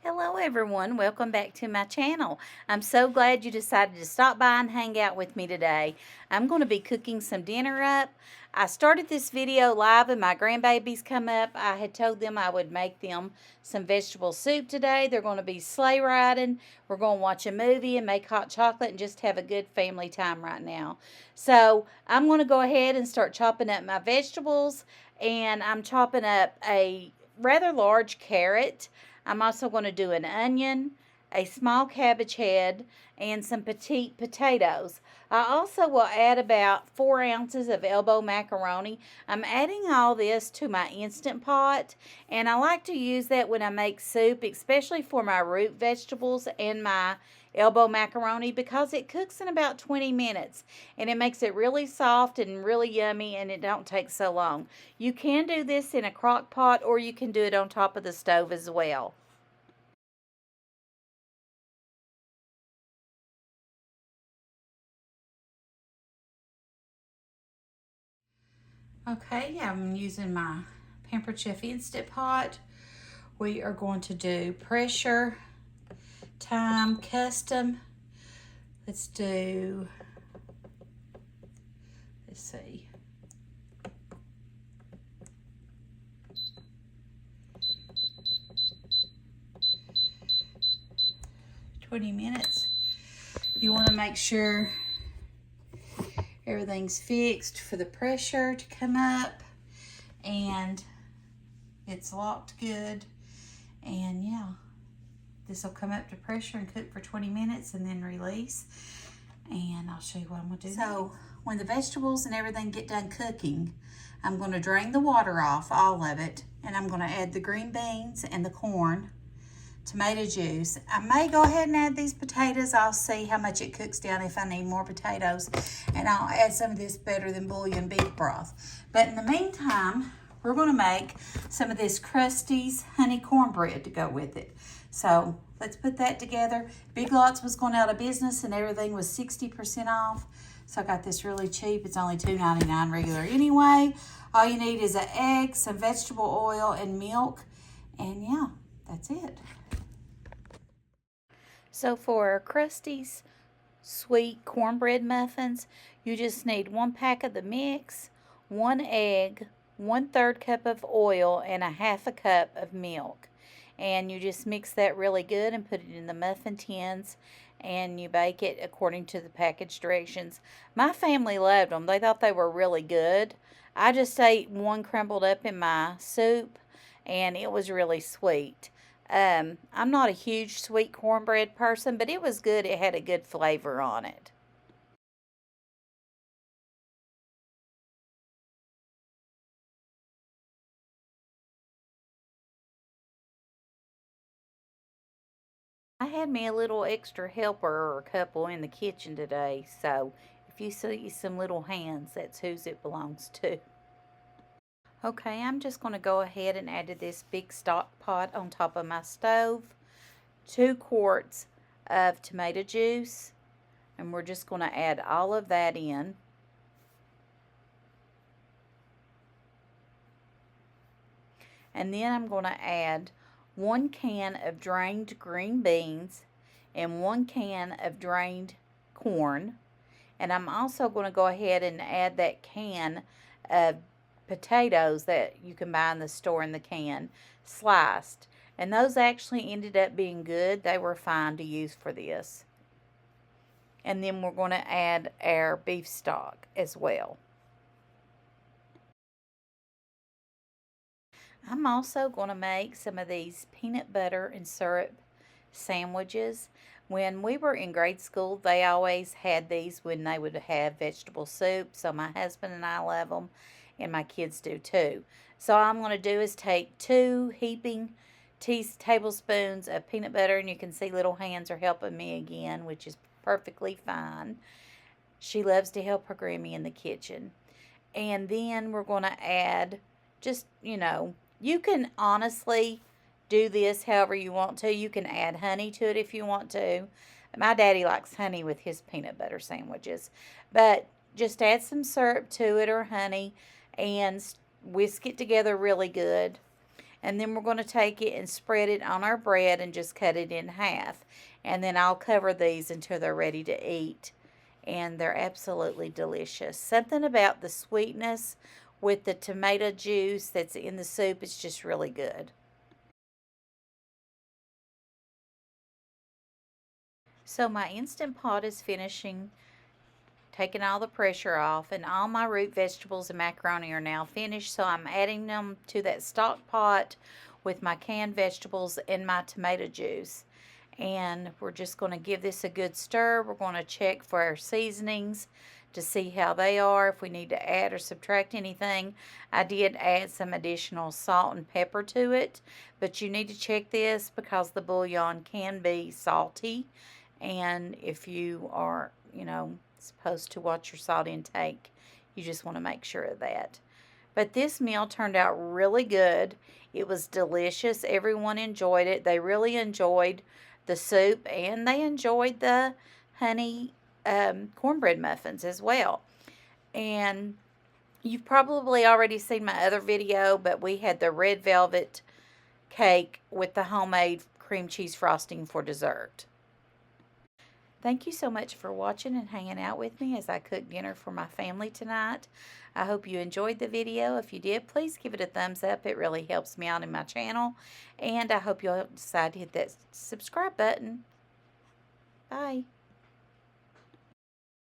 Hello everyone, welcome back to my channel. I'm so glad you decided to stop by and hang out with me today. I'm going to be cooking some dinner up. I started this video live and my grandbabies come up. I had told them I would make them some vegetable soup today. They're going to be sleigh riding. We're going to watch a movie and make hot chocolate and just have a good family time right now. So I'm going to go ahead and start chopping up my vegetables, and I'm chopping up a rather large carrot. I'm also going to do an onion, a small cabbage head, and some petite potatoes. I also will add about 4 ounces of elbow macaroni. I'm adding all this to my Instant Pot, and I like to use that when I make soup, especially for my root vegetables and my elbow macaroni, because it cooks in about 20 minutes and it makes it really soft and really yummy, and it don't take so long. You can do this in a crock pot or you can do it on top of the stove as well. Okay, I'm using my Pampered Chef Instant Pot. We are going to do pressure, time, custom. Let's see. 20 minutes. You want to make sure everything's fixed for the pressure to come up and it's locked good. And yeah, this will come up to pressure and cook for 20 minutes and then release. And I'll show you what I'm going to do. So when the vegetables and everything get done cooking, I'm going to drain the water off, all of it, and I'm going to add the green beans and the corn, tomato juice. I may go ahead and add these potatoes. I'll see how much it cooks down if I need more potatoes. And I'll add some of this better than bouillon beef broth. But in the meantime, we're going to make some of this Krusty's honey cornbread to go with it. So let's put that together. Big Lots was going out of business and everything was 60% off. So I got this really cheap. It's only $2.99 regular anyway. All you need is an egg, some vegetable oil, and milk. And yeah, that's it. So for Krusty's sweet cornbread muffins, you just need 1 pack of the mix, 1 egg, 1/3 cup of oil, and a 1/2 cup of milk. And you just mix that really good and put it in the muffin tins, and you bake it according to the package directions. My family loved them. They thought they were really good. I just ate one crumbled up in my soup, and it was really sweet. I'm not a huge sweet cornbread person, but it was good. It had a good flavor on it. I had me a little extra helper or a couple in the kitchen today, so if you see some little hands, that's whose it belongs to. Okay, I'm just going to go ahead and add to this big stock pot on top of my stove 2 quarts of tomato juice, and we're just going to add all of that in. And then I'm going to add 1 can of drained green beans and 1 can of drained corn. And I'm also going to go ahead and add that can of potatoes that you can buy in the store in the can, sliced. And those actually ended up being good. They were fine to use for this. And then we're going to add our beef stock as well. I'm also going to make some of these peanut butter and syrup sandwiches. When we were in grade school, they always had these when they would have vegetable soup. So my husband and I love them, and my kids do too. So all I'm going to do is take 2 heaping tablespoons of peanut butter, and you can see little hands are helping me again, which is perfectly fine. She loves to help her Grammy in the kitchen. And then we're going to add just, you can honestly do this however you want to. You can add honey to it if you want to. My daddy likes honey with his peanut butter sandwiches. But just add some syrup to it or honey and whisk it together really good. And then we're going to take it and spread it on our bread and just cut it in half. And then I'll cover these until they're ready to eat. And they're absolutely delicious. Something about the sweetness with the tomato juice that's in the soup is just really good. So my Instant Pot is finishing, taking all the pressure off, and all my root vegetables and macaroni are now finished. So I'm adding them to that stock pot with my canned vegetables and my tomato juice. And we're just going to give this a good stir. We're going to check for our seasonings to see how they are, if we need to add or subtract anything. I did add some additional salt and pepper to it, but you need to check this because the bouillon can be salty, and if you are, supposed to watch your salt intake, you just want to make sure of that. But this meal turned out really good. It was delicious. Everyone enjoyed it. They really enjoyed the soup, and they enjoyed the honey cornbread muffins as well. And you've probably already seen my other video, but we had the red velvet cake with the homemade cream cheese frosting for dessert. Thank you so much for watching and hanging out with me as I cook dinner for my family tonight. I hope you enjoyed the video. If you did, please give it a thumbs up. It really helps me out in my channel. And I hope you'll decide to hit that subscribe button. Bye.